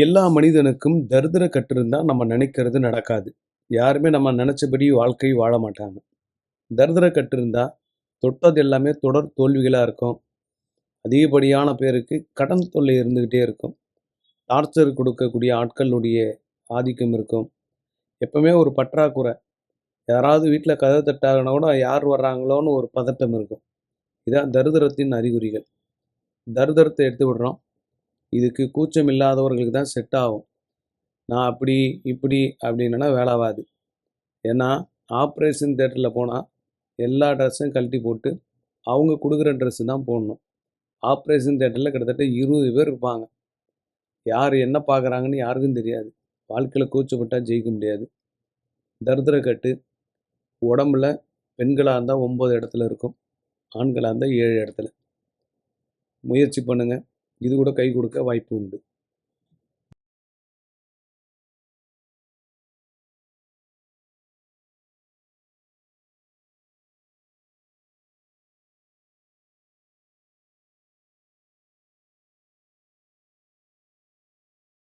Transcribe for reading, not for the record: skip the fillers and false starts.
எல்லா மனிதனுக்கும் தரித்திர கட்டு இருந்தா நம்ம நினைக்கிறது நடக்காது. யாருமே நம்ம நினைச்சபடி வாழ்க்கை வாழ மாட்டாங்க. தரித்திர கட்டு இருந்தா தொட்டது எல்லாமே தொடர் தோல்விகளா இருக்கும். அதிகப்படியான பேருக்கு கடன் தொல்லை இருந்துகிட்டே இருக்கும். டார்ச்சர் கொடுக்கக்கூடிய ஆட்களுடைய ஆதிக்கம் இருக்கும். எப்பவுமே ஒரு பற்றாக்குறை. யாராவது வீட்ல கதவு தட்டாங்கன்னா கூட யார் வர்றாங்களோன்னு ஒரு பதட்டம் இருக்கும். இதான் தரித்திரத்தின் அறிகுறிகள். தரித்திரத்தை எடுத்து விடுறோம். இதுக்கு கூச்சம் இல்லாதவர்களுக்கு தான் செட் ஆகும். நான் அப்படி, இப்படி அப்படின்னேன்னா வேலை ஆகாது. ஏன்னா, ஆப்ரேஷன் தியேட்டரில் போனால் எல்லா ட்ரெஸ்ஸையும் கழட்டி போட்டு அவங்க கொடுக்குற ட்ரெஸ்ஸு தான் போடணும். ஆப்ரேஷன் தியேட்டரில் கிட்டத்தட்ட 20 பேர் இருப்பாங்க. யார் என்ன பார்க்குறாங்கன்னு யாருக்கும் தெரியாது. வாழ்க்கையில் கூச்சப்பட்டா ஜெயிக்க முடியாது. தரித்திரக்கட்டு உடம்புல பெண்களாக இருந்தால் 9 இடத்துல இருக்கும். ஆண்களாக இருந்தால் 7 இடத்துல. முயற்சி பண்ணுங்கள். இது கூட கை கொடுக்க வாய்ப்பு உண்டு.